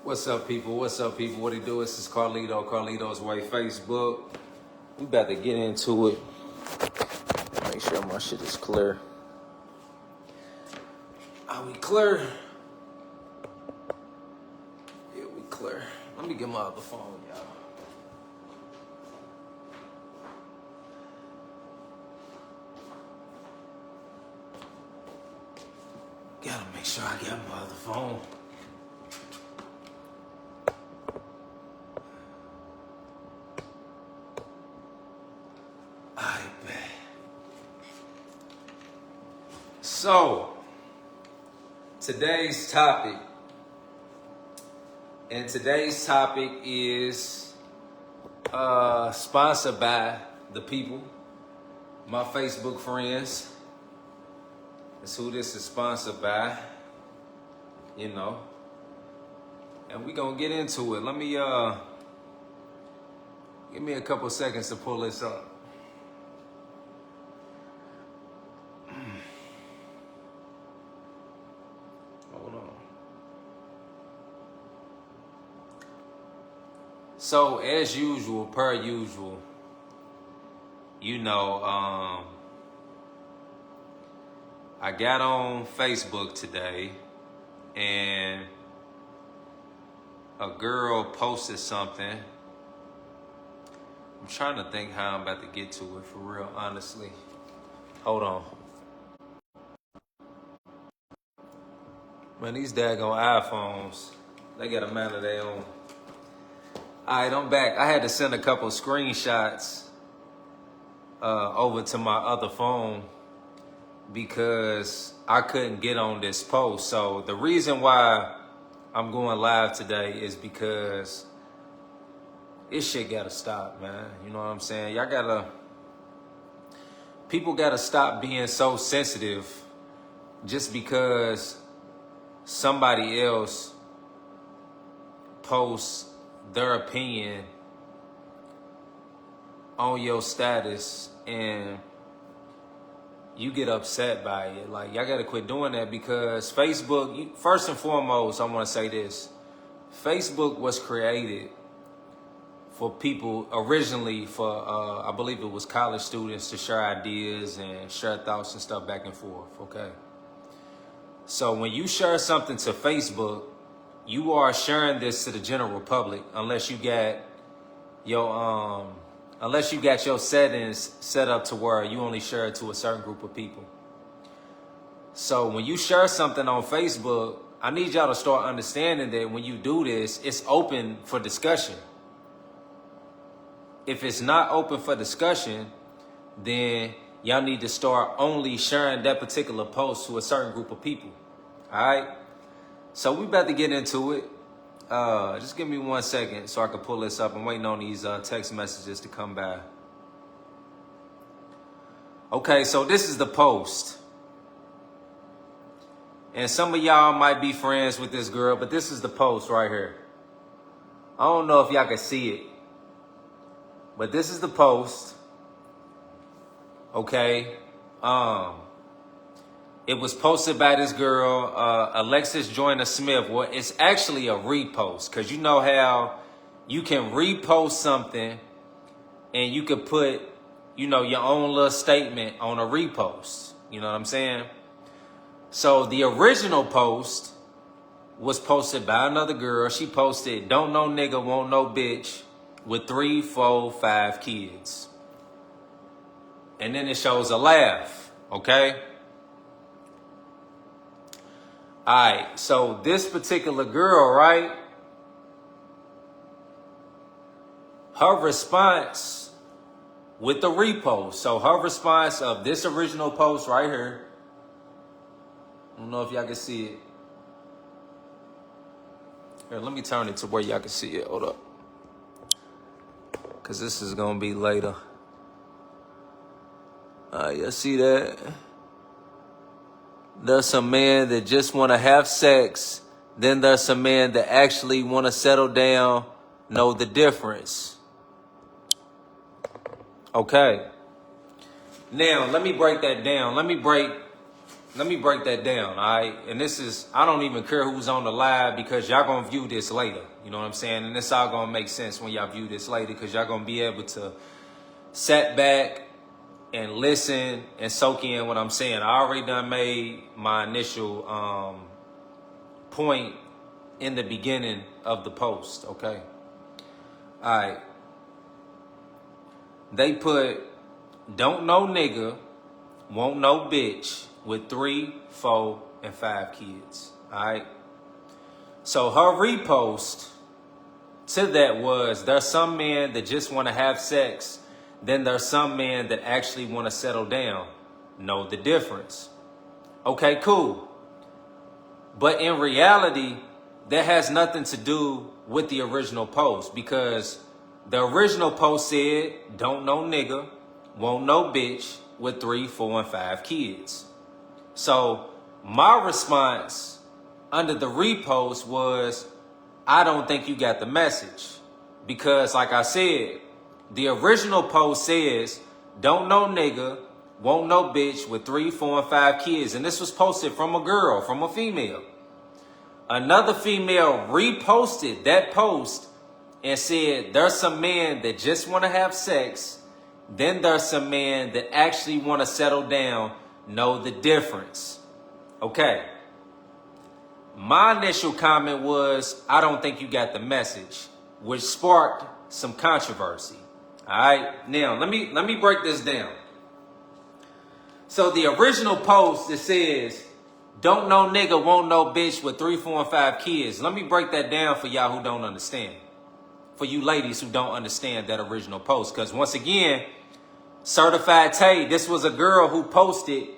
What's up, people? What's up, people? What it do? This is Carlitos Way, Facebook. We about to get into it. Make sure my shit is clear. Are we clear? Yeah, we clear. Let me get my other phone, y'all. Gotta make sure I get my other phone. So, today's topic is sponsored by the people, my Facebook friends. That's who this is sponsored by, and we gonna get into it. Let me, give me a couple seconds to pull this up. So, as usual, per usual, I got on Facebook today and a girl posted something. I'm trying to think how I'm about to get to it for real, honestly. Hold on. Man, these daggone iPhones, they got a man of their own. All right, I'm back. I had to send a couple screenshots over to my other phone because I couldn't get on this post. So the reason why I'm going live today is because this shit gotta stop, man. You know what I'm saying? People gotta stop being so sensitive just because somebody else posts their opinion on your status and you get upset by it. Like, y'all gotta quit doing that because Facebook, first and foremost, I wanna say this. Facebook was created for people, originally for, I believe it was college students to share ideas and share thoughts and stuff back and forth, okay? So when you share something to Facebook, you are sharing this to the general public unless you got your settings set up to where you only share it to a certain group of people. So when you share something on Facebook, I need y'all to start understanding that when you do this, it's open for discussion. If it's not open for discussion, then y'all need to start only sharing that particular post to a certain group of people. All right? So we about to get into it. Just give me 1 second so I can pull this up. I'm waiting on these text messages to come by. Okay, so this is the post. And some of y'all might be friends with this girl, but this is the post right here. I don't know if y'all can see it, but this is the post. Okay. It was posted by this girl, Alexis Joyner Smith. Well, it's actually a repost because you know how you can repost something and you can put, your own little statement on a repost. You know what I'm saying? So the original post was posted by another girl. She posted, "Don't no nigga want no bitch with 3, 4, 5 kids." And then it shows a laugh, okay? All right, so this particular girl, right? Her response with the repost. So her response of this original post right here. I don't know if y'all can see it. Here, let me turn it to where y'all can see it. Hold up. Because this is going to be later. Y'all see that? There's some men that just want to have sex. Then there's some men that actually want to settle down, know the difference. Okay. Now, let me break that down. Let me break let me break that down, all right? And this is, I don't even care who's on the live because y'all gonna view this later. You know what I'm saying? And this all gonna make sense when y'all view this later because y'all gonna be able to sit back and listen and soak in what I'm saying. I already done made my initial point in the beginning of the post, okay? All right. They put, don't know nigga, won't know bitch with 3, 4, and 5 kids, all right? So her repost to that was, there's some men that just want to have sex, then there's some men that actually want to settle down. Know the difference. Okay, cool. But in reality, that has nothing to do with the original post because the original post said, don't know nigga, won't know bitch with 3, 4, and 5 kids. So my response under the repost was, I don't think you got the message. Because like I said, the original post says, don't know nigga, won't know bitch with 3, 4, and 5 kids. And this was posted from a girl, from a female. Another female reposted that post and said, there's some men that just want to have sex. Then there's some men that actually want to settle down. Know the difference. Okay. My initial comment was, I don't think you got the message, which sparked some controversy. All right. Now, let me break this down. So the original post, it says, don't know nigga, won't know bitch with 3, 4, and 5 kids. Let me break that down for y'all who don't understand. For you ladies who don't understand that original post. Because once again, Certified Tay, this was a girl who posted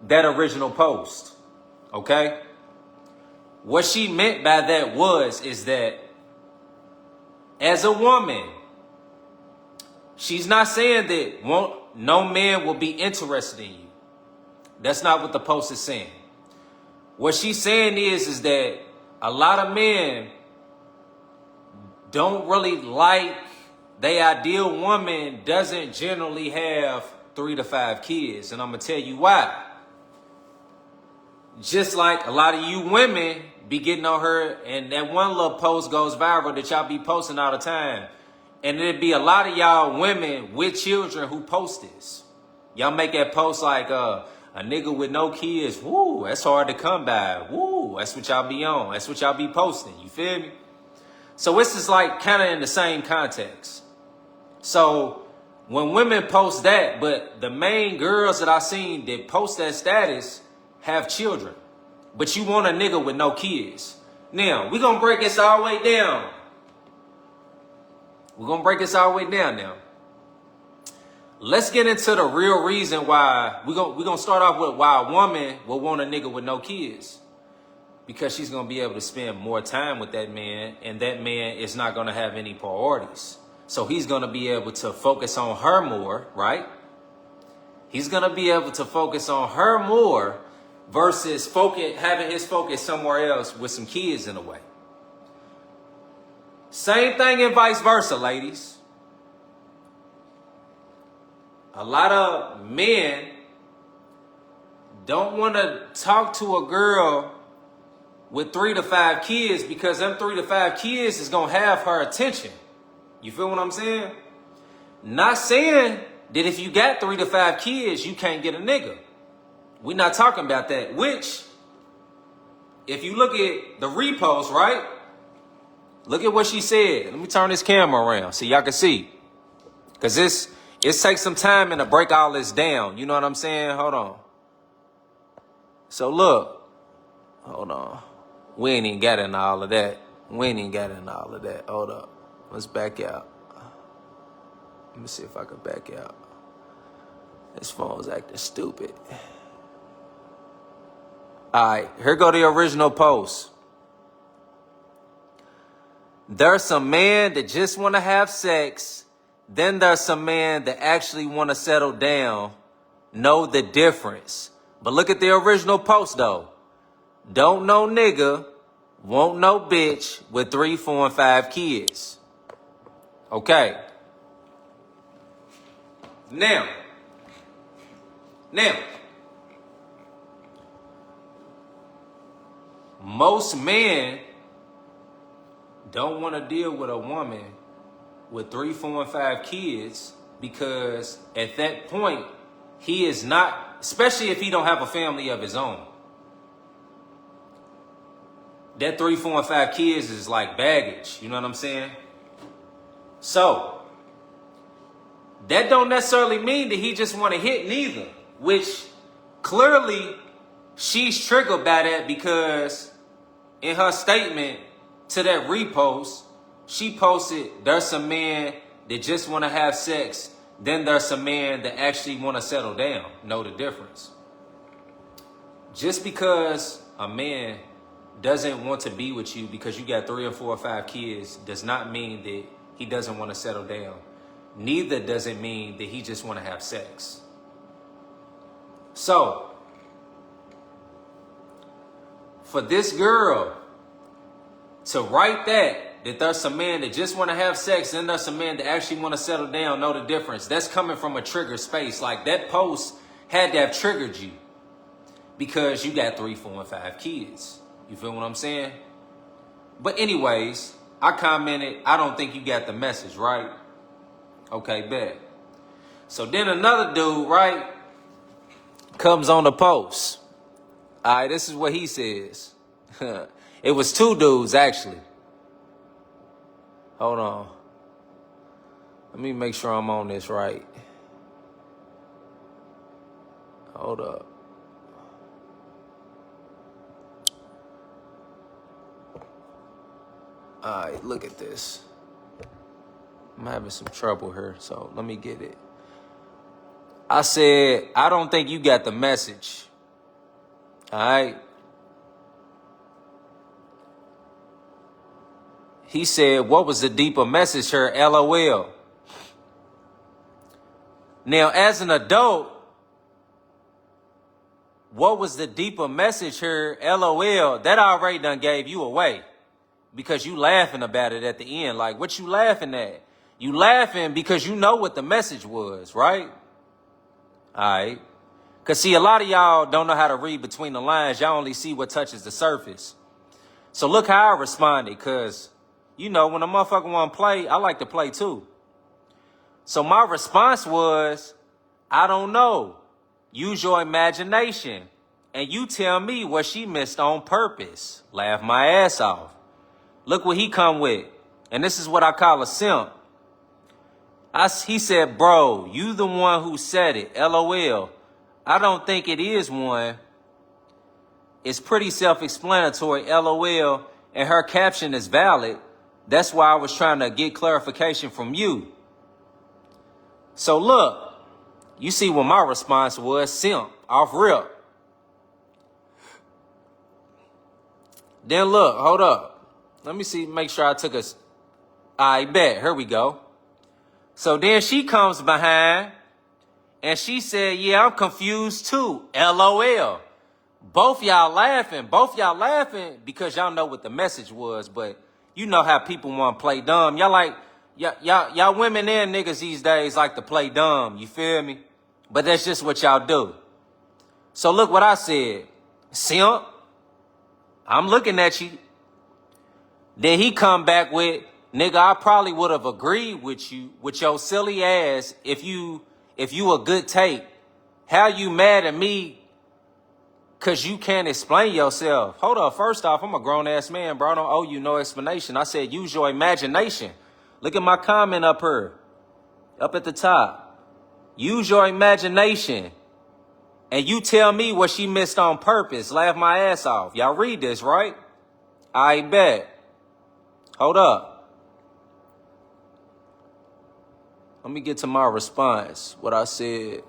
that original post. Okay? What she meant by that is that as a woman, she's not saying that no man will be interested in you. That's not what the post is saying. What she's saying is that a lot of men don't really like, their ideal woman doesn't generally have 3 to 5 kids. And I'm going to tell you why. Just like a lot of you women be getting on her, and that one little post goes viral that y'all be posting all the time. And it'd be a lot of y'all women with children who post this. Y'all make that post like, a nigga with no kids, woo, that's hard to come by. Woo, that's what y'all be on. That's what y'all be posting. You feel me? So this is like kind of in the same context. So when women post that, but the main girls that I seen that post that status have children. But you want a nigga with no kids. Now, we're going to break this all the way down. We're going to break this all the way down now. Let's get into the real reason why. We're going to start off with why a woman will want a nigga with no kids. Because she's going to be able to spend more time with that man, and that man is not going to have any priorities. So he's going to be able to focus on her more, right? He's going to be able to focus on her more versus having his focus somewhere else with some kids in the way. Same thing and vice versa, ladies. A lot of men don't want to talk to a girl with 3 to 5 kids because them 3 to 5 kids is going to have her attention. You feel what I'm saying? Not saying that if you got 3 to 5 kids, you can't get a nigga. We're not talking about that. Which, if you look at the repost, right? Look at what she said. Let me turn this camera around so y'all can see. Because it takes some time to break all this down. You know what I'm saying? Hold on. So look. Hold on. We ain't even got into all of that. Hold up. Let's back out. Let me see if I can back out. This phone's acting stupid. All right, here go the original post. There's some men that just want to have sex. Then there's some men that actually want to settle down. Know the difference. But look at the original post, though. Don't know nigga, won't know bitch with 3, 4, and 5 kids. Okay. Now, most men don't want to deal with a woman with 3, 4, and 5 kids because at that point, he is not, especially if he don't have a family of his own. That 3, 4, and 5 kids is like baggage. You know what I'm saying? So, that don't necessarily mean that he just want to hit neither. Which, clearly, she's triggered by that because in her statement to that repost, she posted, there's some men that just want to have sex. Then there's some men that actually want to settle down. Know the difference. Just because a man doesn't want to be with you because you got 3 or 4 or 5 kids does not mean that he doesn't want to settle down. Neither does it mean that he just want to have sex. So, for this girl to write that there's some men that just want to have sex and there's some men that actually want to settle down, know the difference. That's coming from a trigger space. Like that post had to have triggered you because you got 3, 4, and 5 kids. You feel what I'm saying? But anyways, I commented, I don't think you got the message, right? Okay, bet. So then another dude, right, comes on the post. All right, this is what he says. It was 2 dudes, actually. Hold on. Let me make sure I'm on this right. Hold up. All right, look at this. I'm having some trouble here, so let me get it. I said, I don't think you got the message. All right. He said, what was the deeper message here? LOL. Now, as an adult, what was the deeper message here? LOL. That already done gave you away because you laughing about it at the end. Like, what you laughing at? You laughing because you know what the message was, right? All right. Because, see, a lot of y'all don't know how to read between the lines. Y'all only see what touches the surface. So look how I responded because, you know, when a motherfucker want to play, I like to play too. So my response was, I don't know. Use your imagination. And you tell me what she missed on purpose. Laugh my ass off. Look what he come with. And this is what I call a simp. He said, bro, you the one who said it. LOL. I don't think it is one. It's pretty self-explanatory. LOL. And her caption is valid. That's why I was trying to get clarification from you. So look, you see what my response was, simp, off rip. Then look, hold up. Let me see, make sure I took a, I bet, here we go. So then she comes behind and she said, yeah, I'm confused too, LOL. Both y'all laughing because y'all know what the message was, but you know how people want to play dumb. Y'all like, y'all women and niggas these days like to play dumb. You feel me? But that's just what y'all do. So look what I said. Simp, I'm looking at you. Then he come back with, nigga, I probably would have agreed with you, with your silly ass, if you a good take. How you mad at me because you can't explain yourself? Hold up, first off, I'm a grown-ass man, bro. I don't owe you no explanation. I said use your imagination. Look at my comment up here, up at the top. Use your imagination. And you tell me what she missed on purpose. Laugh my ass off. Y'all read this, right? I bet. Hold up. Let me get to my response, what I said.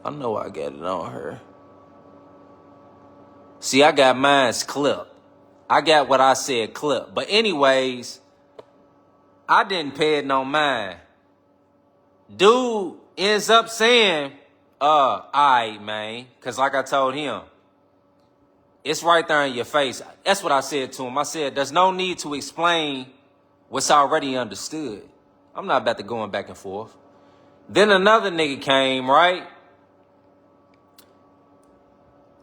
I know I got it on her. See, I got mine's clipped. I got what I said clipped. But anyways, I didn't pay it no mind. Dude ends up saying, all right, man. Because like I told him, it's right there in your face. That's what I said to him. I said, there's no need to explain what's already understood. I'm not about to go back and forth. Then another nigga came, right?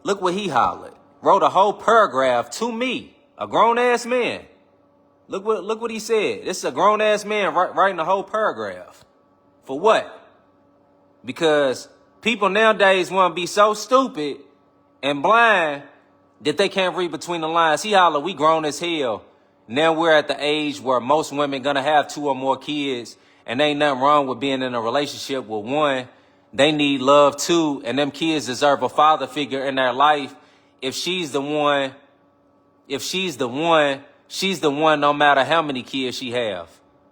Look what he hollered. Wrote a whole paragraph to me, a grown-ass man. Look what he said. This is a grown-ass man writing a whole paragraph. For what? Because people nowadays want to be so stupid and blind that they can't read between the lines. He hollered, we grown as hell. Now we're at the age where most women gonna have 2 or more kids, and ain't nothing wrong with being in a relationship with one. They need love too, and them kids deserve a father figure in their life. If she's the one, she's the one no matter how many kids she have.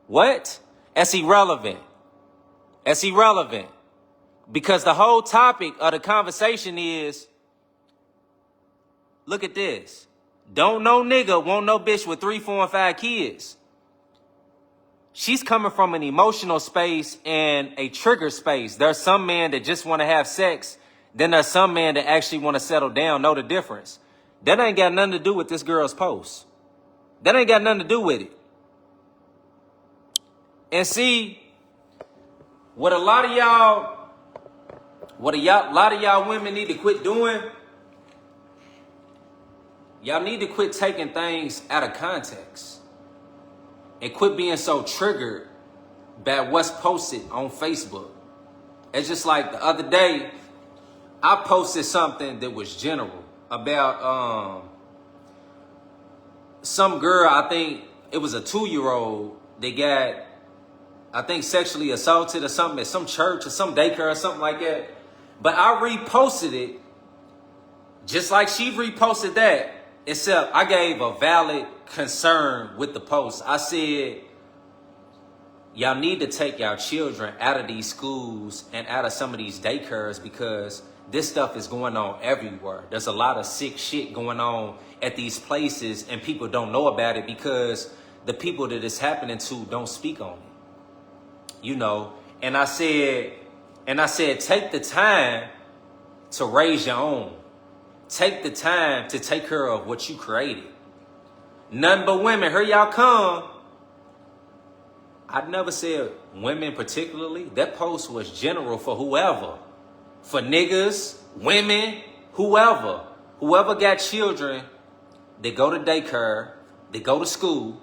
What? That's irrelevant. That's irrelevant. Because the whole topic of the conversation is, look at this. Don't no nigga want no bitch with 3, 4, and 5 kids. She's coming from an emotional space and a trigger space. There's some men that just want to have sex. Then there's some men that actually want to settle down. Know the difference. That ain't got nothing to do with this girl's post. That ain't got nothing to do with it. And see, what a lot of y'all women need to quit doing, y'all need to quit taking things out of context. And quit being so triggered by what's posted on Facebook. It's just like the other day, I posted something that was general about some girl, I think it was a 2-year-old that got, I think, sexually assaulted or something at some church or some daycare or something like that. But I reposted it just like she reposted that, except I gave a valid concern with the post. I said, y'all need to take y'all children out of these schools and out of some of these daycares because this stuff is going on everywhere. There's a lot of sick shit going on at these places and people don't know about it because the people that it's happening to don't speak on it. You know, and I said, take the time to raise your own. Take the time to take care of what you created. None but women. Here y'all come. I never said women particularly. That post was general for whoever. For niggas, women, whoever. Whoever got children, they go to daycare, they go to school.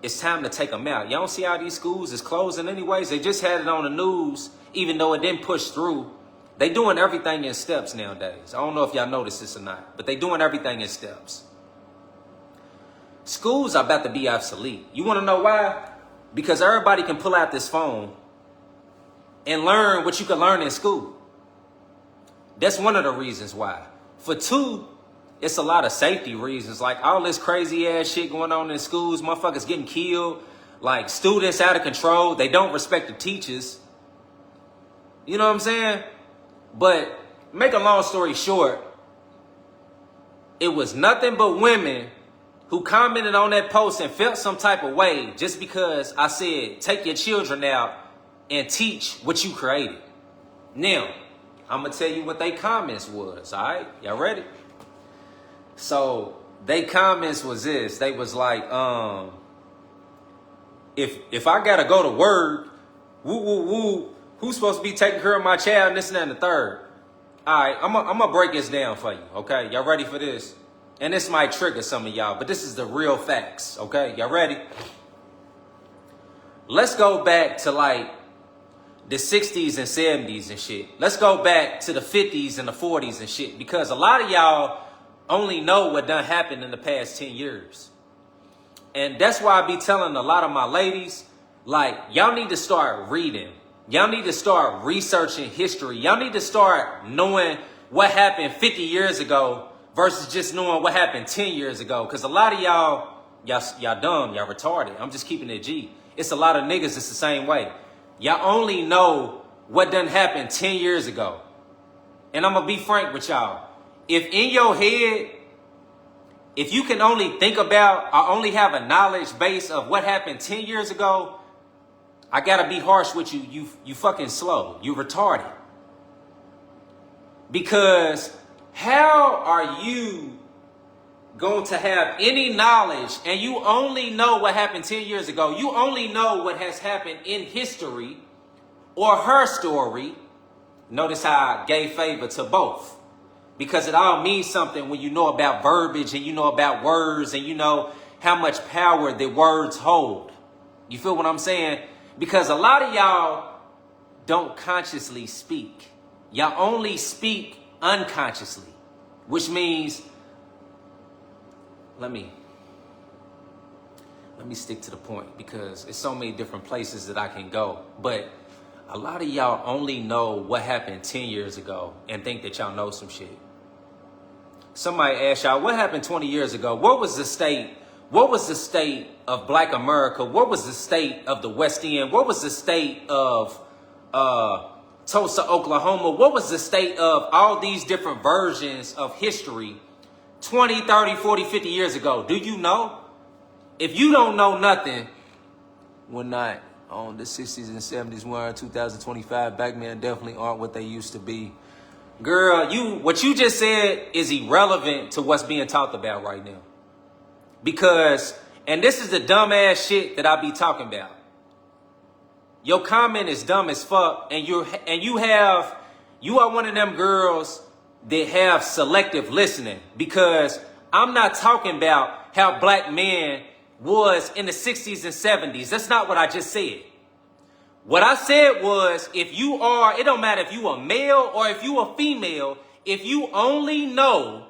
It's time to take them out. Y'all don't see how these schools is closing anyways. They just had it on the news, even though it didn't push through. They doing everything in steps nowadays. I don't know if y'all noticed this or not, but they doing everything in steps. Schools are about to be obsolete. You want to know why? Because everybody can pull out this phone and learn what you can learn in school. That's one of the reasons why. For 2, it's a lot of safety reasons. Like all this crazy ass shit going on in schools. Motherfuckers getting killed. Like students out of control. They don't respect the teachers. You know what I'm saying? But make a long story short, it was nothing but women who commented on that post and felt some type of way just because I said, take your children out and teach what you created. Now, I'm going to tell you what they comments was, all right? Y'all ready? So, they comments was this. They was like, if I got to go to work, who's supposed to be taking care of my child and this and that and the third? All right, I'm going to break this down for you, okay? Y'all ready for this? And this might trigger some of y'all, but this is the real facts, okay? Y'all ready? Let's go back to like the 60s and 70s and shit. Let's go back to the 50s and the 40s and shit, because a lot of y'all only know what done happened in the past 10 years. And that's why I be telling a lot of my ladies, like, y'all need to start reading. Y'all need to start researching history. Y'all need to start knowing what happened 50 years ago versus just knowing what happened 10 years ago. Because a lot of y'all dumb, y'all retarded. I'm just keeping it G. It's a lot of niggas that's the same way. Y'all only know what done happened 10 years ago. And I'm going to be frank with y'all. If in your head, if you can only think about or only have a knowledge base of what happened 10 years ago, I got to be harsh with you. You fucking slow. You retarded. Because how are you going to have any knowledge and you only know what happened 10 years ago? You only know what has happened in history or her story. Notice how I gave favor to both. Because it all means something when you know about verbiage and you know about words and you know how much power the words hold. You feel what I'm saying? Because a lot of y'all don't consciously speak. Y'all only speak unconsciously, which means, let me stick to the point because it's so many different places that I can go. But a lot of y'all only know what happened 10 years ago and think that y'all know some shit. Somebody asked y'all, what happened 20 years ago? What was the state? What was the state of Black America? What was the state of the West End? What was the state of Tulsa, Oklahoma? What was the state of all these different versions of history 20, 30, 40, 50 years ago? Do you know? If you don't know nothing, we're not on the 60s and 70s. We're in 2025. Black men definitely aren't what they used to be. Girl, what you just said is irrelevant to what's being talked about right now. Because, and this is the dumbass shit that I be talking about. Your comment is dumb as fuck, and you are one of them girls that have selective listening. Because I'm not talking about how black men was in the 60s and 70s. That's not what I just said. What I said was, it don't matter if you a male or if you a female, if you only know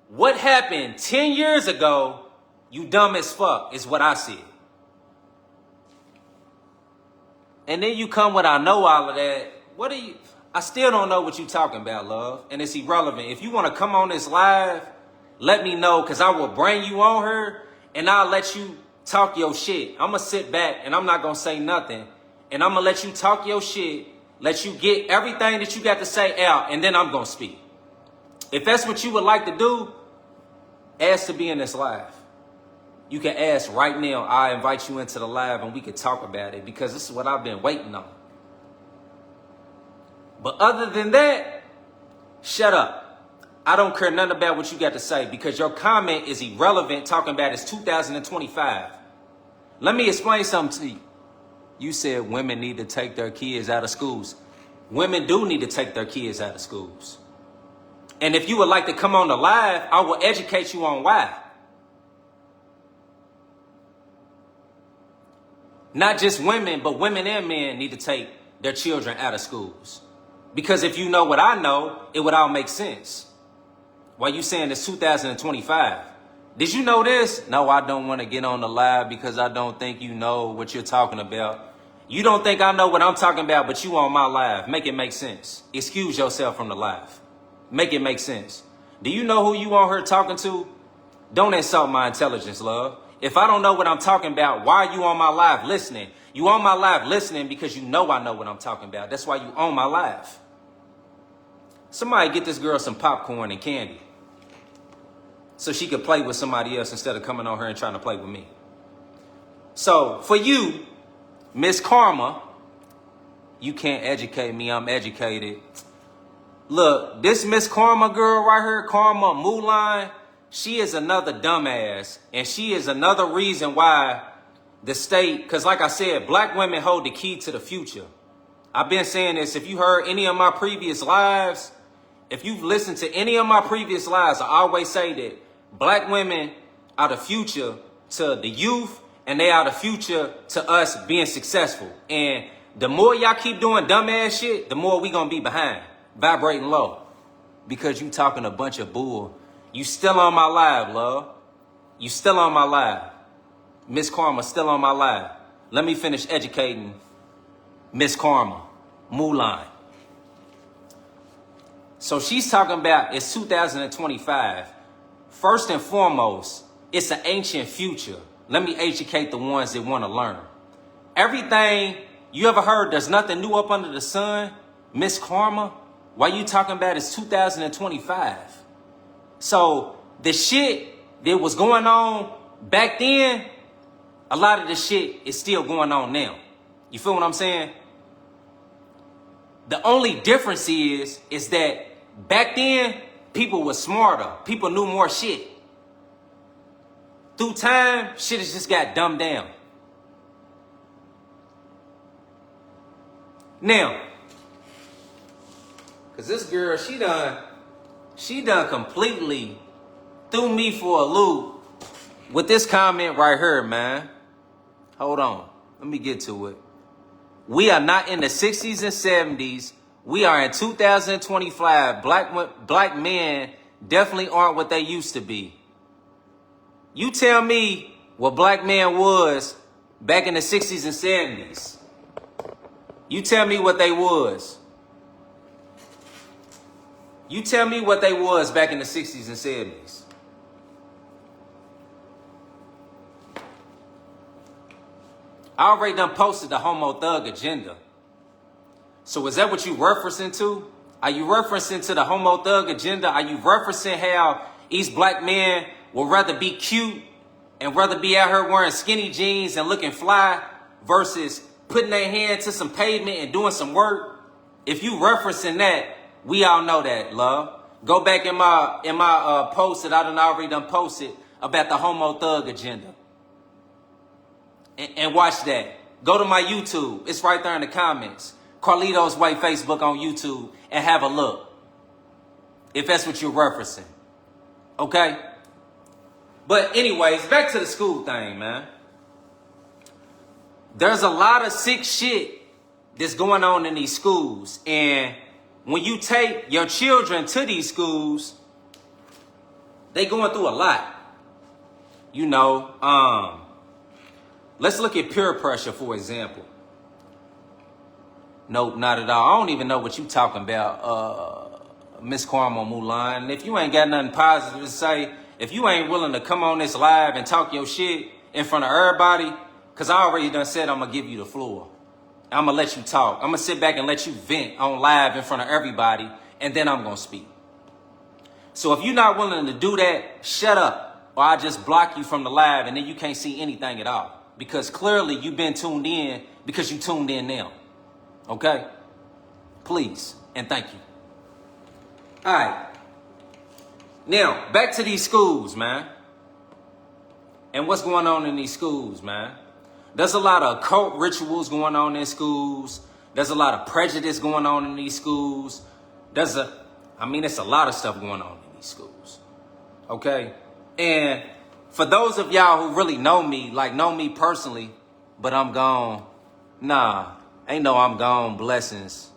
what happened 10 years ago, you dumb as fuck, is what I said. And then you come with, I know all of that. I still don't know what you talking about, love. And it's irrelevant. If you want to come on this live, let me know, because I will bring you on her and I'll let you talk your shit. I'm going to sit back and I'm not going to say nothing. And I'm going to let you talk your shit, let you get everything that you got to say out, and then I'm going to speak. If that's what you would like to do, ask to be in this live. You can ask right now. I invite you into the live and we can talk about it, because this is what I've been waiting on. But other than that, shut up. I don't care nothing about what you got to say, because your comment is irrelevant talking about it's 2025. Let me explain something to you. You said women need to take their kids out of schools. Women do need to take their kids out of schools. And if you would like to come on the live, I will educate you on why. Not just women, but women and men need to take their children out of schools. Because if you know what I know, it would all make sense. Why you saying it's 2025? Did you know this? No, I don't want to get on the live because I don't think you know what you're talking about. You don't think I know what I'm talking about, but you on my live. Make it make sense. Excuse yourself from the live. Make it make sense. Do you know who you on here talking to? Don't insult my intelligence, love. If I don't know what I'm talking about, why are you on my live listening? You on my live listening because you know I know what I'm talking about. That's why you on my live. Somebody get this girl some popcorn and candy so she could play with somebody else instead of coming on her and trying to play with me. So for you, Miss Karma, you can't educate me. I'm educated. Look, this Miss Karma girl right here, Karma Mulan, she is another dumbass. And she is another reason why the state, because like I said, black women hold the key to the future. I've been saying this. If you heard any of my previous lives, if you've listened to any of my previous lives, I always say that black women are the future to the youth, and they are the future to us being successful. And the more y'all keep doing dumbass shit, the more we gonna be behind, vibrating low, because you talking a bunch of bull. You still on my live, love. You still on my live. Miss Karma still on my live. Let me finish educating Miss Karma, Mulan. So she's talking about it's 2025. First and foremost, it's an ancient future. Let me educate the ones that want to learn. Everything you ever heard, there's nothing new up under the sun, Miss Karma. Why you talking about it's 2025? So the shit that was going on back then, a lot of the shit is still going on now. You feel what I'm saying? The only difference is that back then, people were smarter. People knew more shit. Through time, shit has just got dumbed down. Now, Cause this girl, she done completely threw me for a loop with this comment right here, man. Hold on. Let me get to it. We are not in the 60s and 70s. We are in 2025. Black men definitely aren't what they used to be. You tell me what black man was back in the 60s and 70s. You tell me what they was. You tell me what they was back in the 60s and 70s. I already done posted the homo thug agenda. So is that what you referencing to? Are you referencing to the homo thug agenda? Are you referencing how East black men would rather be cute and rather be out here wearing skinny jeans and looking fly versus putting their hand to some pavement and doing some work? If you referencing that, we all know that, love. Go back in my post that I already done posted about the homo thug agenda. And watch that. Go to my YouTube. It's right there in the comments. Carlitos Way Facebook on YouTube and have a look. If that's what you're referencing. Okay? But anyways, back to the school thing, man. There's a lot of sick shit that's going on in these schools. And when you take your children to these schools, they going through a lot. You know, let's look at peer pressure, for example. Nope, not at all. I don't even know what you talking about, Miss Karma Mulan. If you ain't got nothing positive to say, if you ain't willing to come on this live and talk your shit in front of everybody, because I already done said I'm going to give you the floor. I'm going to let you talk. I'm going to sit back and let you vent on live in front of everybody, and then I'm going to speak. So if you're not willing to do that, shut up, or I just block you from the live, and then you can't see anything at all. Because clearly you've been tuned in because you tuned in now. Okay? Please, and thank you. All right. Now, back to these schools, man. And what's going on in these schools, man? There's a lot of occult rituals going on in schools. There's a lot of prejudice going on in these schools. It's a lot of stuff going on in these schools. Okay? And for those of y'all who really know me, like know me personally, but I'm gone. Nah, ain't no I'm gone blessings.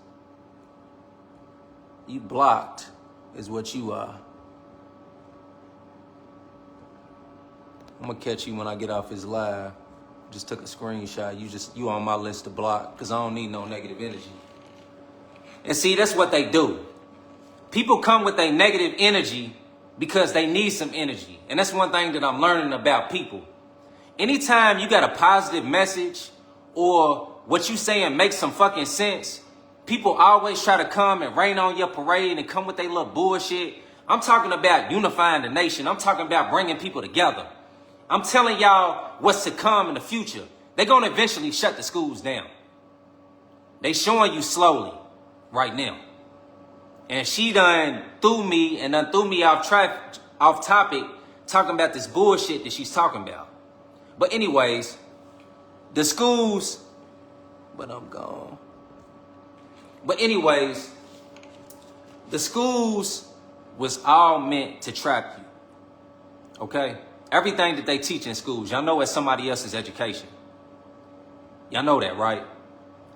You blocked is what you are. I'm gonna catch you when I get off his live. Just took a screenshot. You on my list to block because I don't need no negative energy. And see, that's what they do. People come with a negative energy because they need some energy. And that's one thing that I'm learning about people. Anytime you got a positive message or what you saying makes some fucking sense, people always try to come and rain on your parade and come with their little bullshit. I'm talking about unifying the nation. I'm talking about bringing people together. I'm telling y'all what's to come in the future. They're going to eventually shut the schools down. They showing you slowly right now. And she done threw me off topic talking about this bullshit that she's talking about. But anyways, the schools, but I'm gone. But anyways, the schools was all meant to trap you. Okay? Everything that they teach in schools, y'all know it's somebody else's education. Y'all know that, right?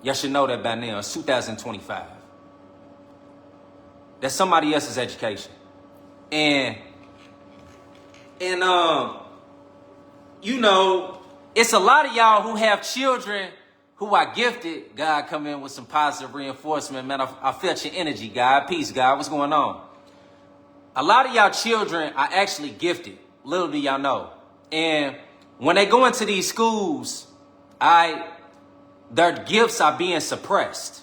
Y'all should know that by now. It's 2025. That's somebody else's education. And you know, it's a lot of y'all who have children who are gifted. God, come in with some positive reinforcement. Man, I felt your energy, God. Peace, God. What's going on? A lot of y'all children are actually gifted. Little do y'all know. And when they go into these schools, their gifts are being suppressed.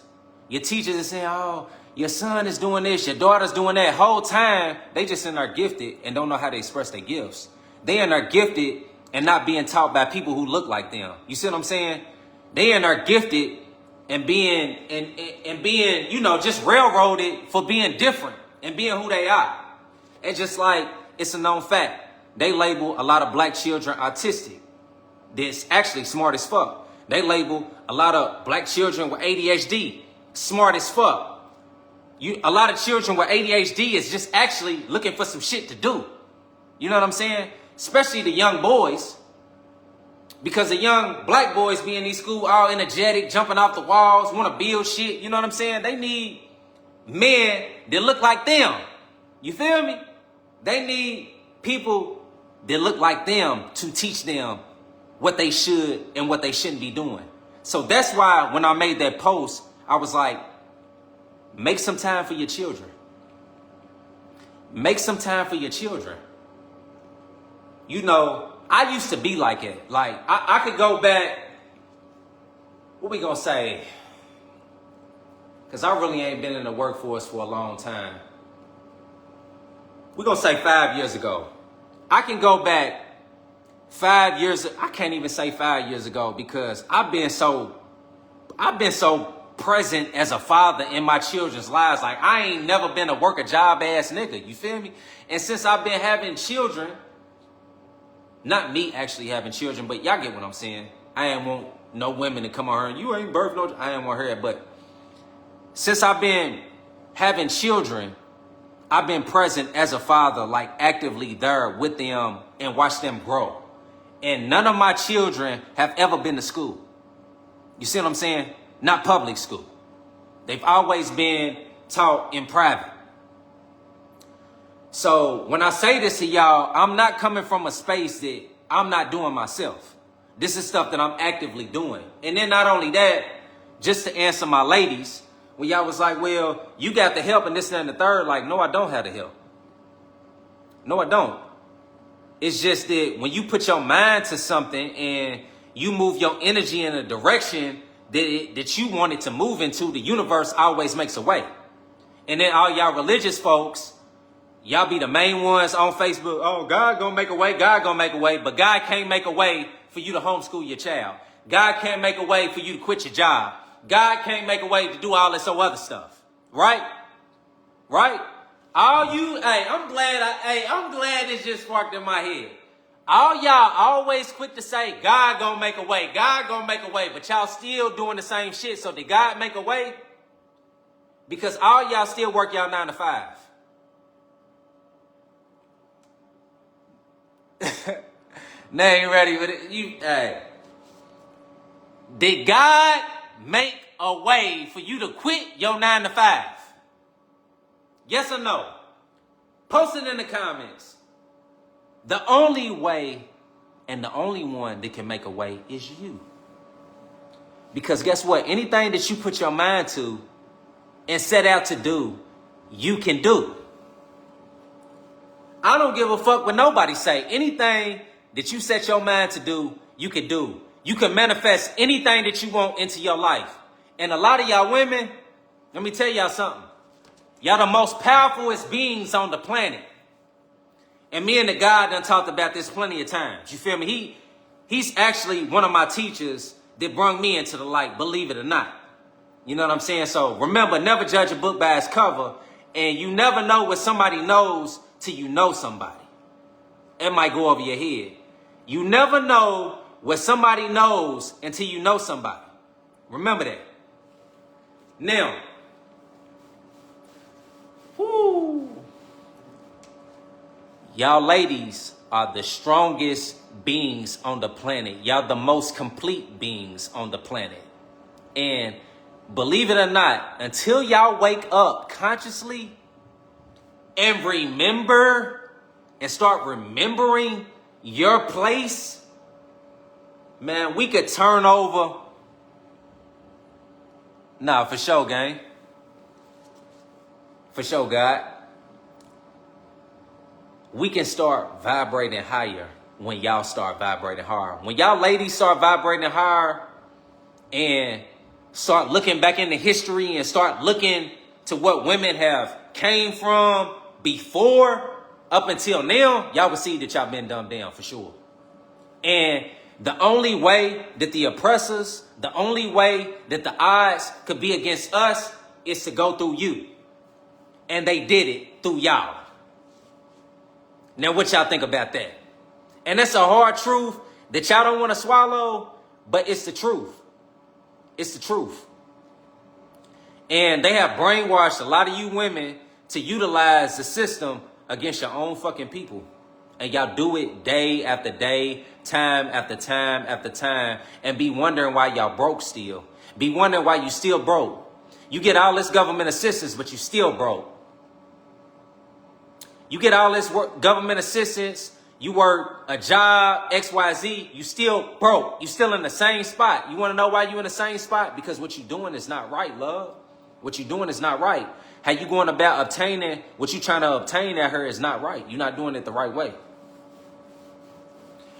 Your teachers are saying, oh, your son is doing this, your daughter's doing that. Whole time, they just in there gifted and don't know how to express their gifts. They in there gifted and not being taught by people who look like them. You see what I'm saying? They in there gifted and being, you know, just railroaded for being different and being who they are. And just like, it's a known fact. They label a lot of black children autistic. That's actually smart as fuck. They label a lot of black children with ADHD smart as fuck. A lot of children with ADHD is just actually looking for some shit to do. You know what I'm saying? Especially the young boys. Because the young black boys be in these schools all energetic, jumping off the walls, want to build shit. You know what I'm saying? They need men that look like them. You feel me? They need people that look like them to teach them what they should and what they shouldn't be doing. So that's why when I made that post, I was like, make some time for your children. Make some time for your children. You know, I used to be like it. Like, I could go back, what we gonna say? Because I really ain't been in the workforce for a long time. We're gonna say 5 years ago. I can go back 5 years, I can't even say 5 years ago because I've been so present as a father in my children's lives. Like, I ain't never been a work a job ass nigga. You feel me? And since I've been having children, not me actually having children, but y'all get what I'm saying. I ain't want no women to come on her and you ain't birthed no, I ain't want her. But since I've been having children, I've been present as a father, like actively there with them and watch them grow. And none of my children have ever been to school. You see what I'm saying? Not public school. They've always been taught in private. So when I say this to y'all, I'm not coming from a space that I'm not doing myself. This is stuff that I'm actively doing. And then not only that, just to answer my ladies, when y'all was like, well, you got the help and this and the third, like, no, I don't have the help. No, I don't. It's just that when you put your mind to something and you move your energy in a direction that you want it to move into, the universe always makes a way. And then all y'all religious folks, y'all be the main ones on Facebook. Oh, God gonna make a way. God gonna make a way. But God can't make a way for you to homeschool your child. God can't make a way for you to quit your job. God can't make a way to do all this other stuff. Right? Right? All you, I'm glad this just sparked in my head. All y'all always quick to say, God gonna make a way. God gonna make a way. But y'all still doing the same shit. So did God make a way? Because all y'all still work y'all 9 to 5. They ain't ready with it. Did God make a way for you to quit your 9 to 5? Yes or no? Post it in the comments. The only way and the only one that can make a way is you. Because guess what? Anything that you put your mind to and set out to do, you can do. I don't give a fuck what nobody say. Anything that you set your mind to do, you can do. You can manifest anything that you want into your life. And a lot of y'all women, let me tell y'all something. Y'all the most powerfulest beings on the planet. And me and the guy done talked about this plenty of times. You feel me? He's actually one of my teachers that brought me into the light, believe it or not. You know what I'm saying? So remember, never judge a book by its cover. And you never know what somebody knows till you know somebody. It might go over your head. You never know what somebody knows until you know somebody. Remember that. Now, y'all ladies are the strongest beings on the planet. Y'all the most complete beings on the planet. And believe it or not, until y'all wake up consciously and remember and start remembering your place, man, we could turn over. Nah, for sure, gang. For sure, God. We can start vibrating higher when y'all start vibrating higher. When y'all ladies start vibrating higher and start looking back into history and start looking to what women have came from before up until now, y'all will see that y'all been dumbed down for sure. And the only way that the oppressors, the only way that the odds could be against us is to go through you. And they did it through y'all. Now, what y'all think about that? And that's a hard truth that y'all don't want to swallow, but it's the truth. It's the truth. And they have brainwashed a lot of you women to utilize the system against your own fucking people. And y'all do it day after day, time after time after time, and be wondering why y'all broke still. Be wondering why you still broke. You get all this government assistance, but you still broke. You get all this government assistance, you work a job, XYZ, you still broke. You still in the same spot. You want to know why you in the same spot? Because what you doing is not right, love. What you doing is not right. How you going about obtaining what you trying to obtain at her is not right. You're not doing it the right way.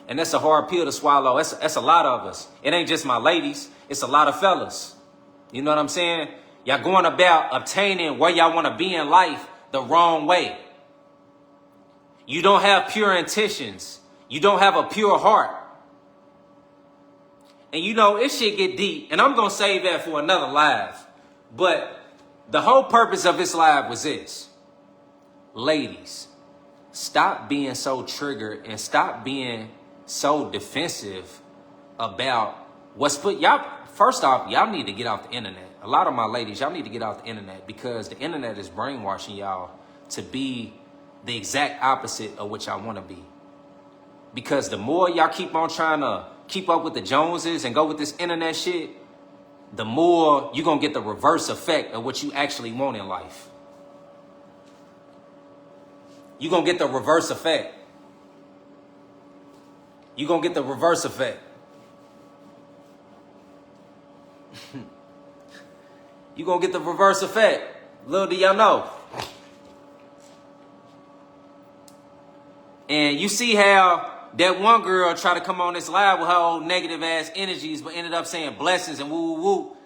And that's a hard pill to swallow. That's a lot of us. It ain't just my ladies. It's a lot of fellas. You know what I'm saying? Y'all going about obtaining where y'all want to be in life the wrong way. You don't have pure intentions. You don't have a pure heart. And you know, it shit get deep. And I'm going to save that for another live. But the whole purpose of this live was this. Ladies, stop being so triggered and stop being so defensive about what's put y'all. First off, y'all need to get off the internet. A lot of my ladies, y'all need to get off the internet because the internet is brainwashing y'all to be the exact opposite of what y'all want to be. Because the more y'all keep on trying to keep up with the Joneses and go with this internet shit, the more you're going to get the reverse effect of what you actually want in life. You're going to get the reverse effect. You're going to get the reverse effect. You're going to get the reverse effect. Little do y'all know. And you see how that one girl tried to come on this live with her old negative ass energies, but ended up saying blessings and woo woo woo.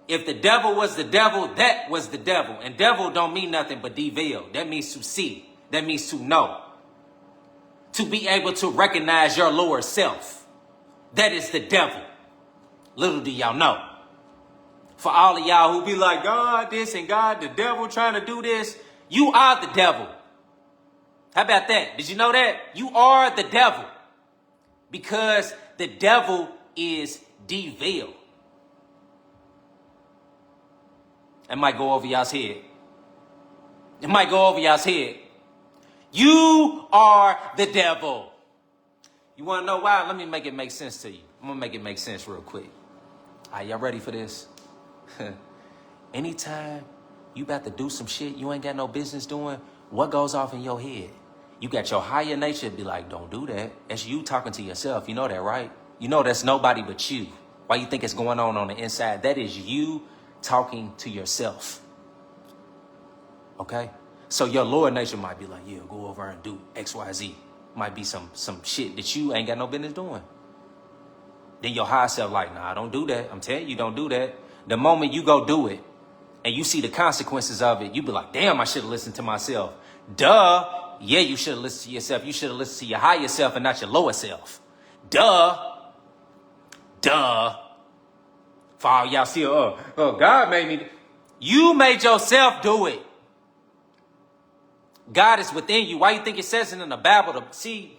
If the devil was the devil, that was the devil. And devil don't mean nothing but devil. That means to see. That means to know. To be able to recognize your lower self. That is the devil. Little do y'all know. For all of y'all who be like, God this and God the devil trying to do this, you are the devil. How about that? Did you know that? You are the devil. Because the devil is devil. It might go over y'all's head. It might go over y'all's head. You are the devil. You want to know why? Let me make it make sense to you. I'm going to make it make sense real quick. Are y'all ready for this? Anytime you about to do some shit you ain't got no business doing, what goes off in your head? You got your higher nature be like, don't do that. That's you talking to yourself. You know that, right? You know that's nobody but you. Why you think it's going on the inside? That is you talking to yourself. Okay? So your lower nature might be like, yeah, go over and do X, Y, Z. Might be some shit that you ain't got no business doing. Then your higher self like, nah, don't do that. I'm telling you, don't do that. The moment you go do it and you see the consequences of it, you be like, damn, I should have listened to myself. Duh. Yeah, you should have listened to yourself. You should have listened to your higher self and not your lower self. Duh. For all y'all see, God made me. You made yourself do it. God is within you. Why you think it says it in the Bible? See,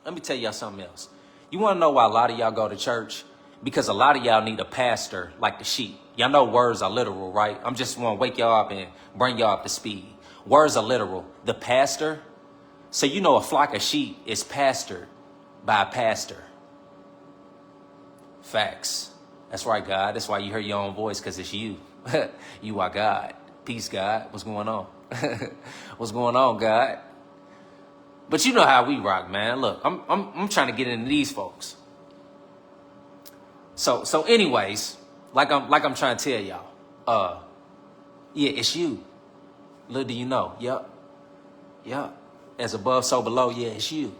let me tell y'all something else. You want to know why a lot of y'all go to church? Because a lot of y'all need a pastor like the sheep. Y'all know words are literal, right? I'm just want to wake y'all up and bring y'all up to speed. Words are literal. The pastor. So you know a flock of sheep is pastored by a pastor. Facts. That's right, God. That's why you hear your own voice, because it's you. You are God. Peace, God. What's going on? What's going on, God? But you know how we rock, man. Look, I'm trying to get into these folks. So anyways, like I'm trying to tell y'all, yeah, it's you. Little do you know. Yep. As above, so below. Yeah, it's you.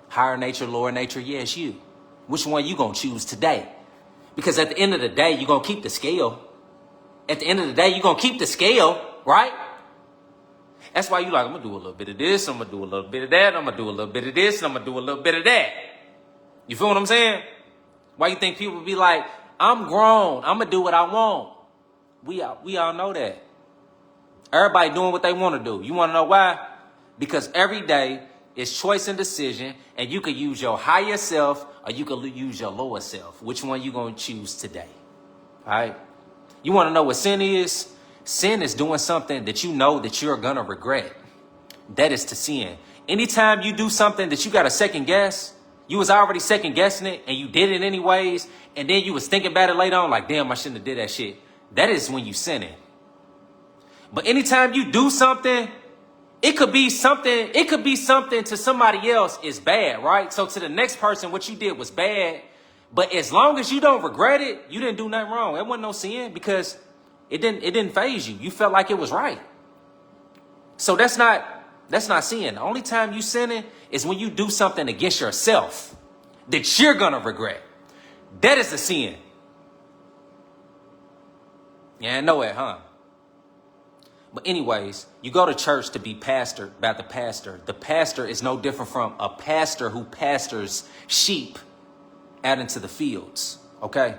Higher nature, lower nature. Yeah, it's you. Which one you gonna choose today? Because at the end of the day, you're gonna keep the scale. At the end of the day, you're gonna keep the scale, right? That's why you like, I'm gonna do a little bit of this, I'm gonna do a little bit of that, I'm gonna do a little bit of this, and I'm gonna do a little bit of that. You feel what I'm saying? Why you think people be like, I'm grown, I'm gonna do what I want? We all know that. Everybody doing what they want to do. You want to know why? Because every day is choice and decision, and you could use your higher self or you could use your lower self. Which one you going to choose today? All right? You want to know what sin is? Sin is doing something that you know that you're going to regret. That is to sin. Anytime you do something that you got to second guess, you was already second guessing it and you did it anyways, and then you was thinking about it later on like, damn, I shouldn't have did that shit. That is when you sinning. But anytime you do something, it could be something to somebody else is bad, right? So to the next person, what you did was bad. But as long as you don't regret it, you didn't do nothing wrong. It wasn't no sin because it didn't faze you. You felt like it was right. So that's not sin. The only time you sinning is when you do something against yourself that you're gonna regret. That is the sin. Yeah, I know it, huh? But anyways, you go to church to be pastored by the pastor. The pastor is no different from a pastor who pastors sheep out into the fields, okay?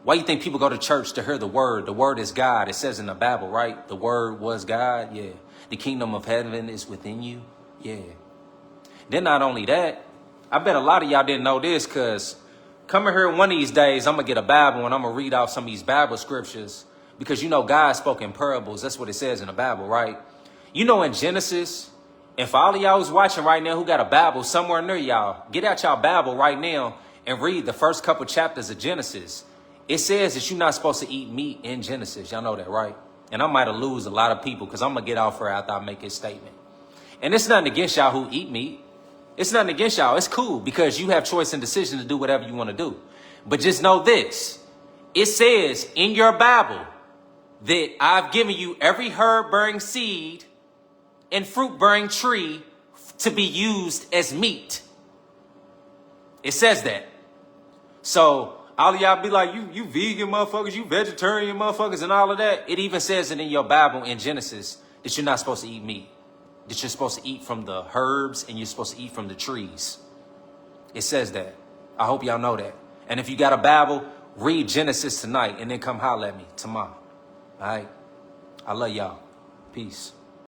Why do you think people go to church to hear the word? The word is God. It says in the Bible, right? The word was God, yeah. The kingdom of heaven is within you, yeah. Then not only that, I bet a lot of y'all didn't know this because coming here one of these days, I'm going to get a Bible and I'm going to read off some of these Bible scriptures. Because you know God spoke in parables. That's what it says in the Bible, right? You know in Genesis, if all of y'all who's watching right now who got a Bible somewhere near y'all, get out y'all Bible right now and read the first couple chapters of Genesis. It says that you're not supposed to eat meat in Genesis. Y'all know that, right? And I might have lose a lot of people because I'm going to get off her after I make this statement. And it's nothing against y'all who eat meat. It's nothing against y'all. It's cool because you have choice and decision to do whatever you want to do. But just know this. It says in your Bible that I've given you every herb-bearing seed and fruit-bearing tree to be used as meat. It says that. So all of y'all be like, you vegan motherfuckers, you vegetarian motherfuckers and all of that. It even says it in your Bible in Genesis that you're not supposed to eat meat. That you're supposed to eat from the herbs and you're supposed to eat from the trees. It says that. I hope y'all know that. And if you got a Bible, read Genesis tonight and then come holler at me tomorrow. All right. I love y'all. Peace.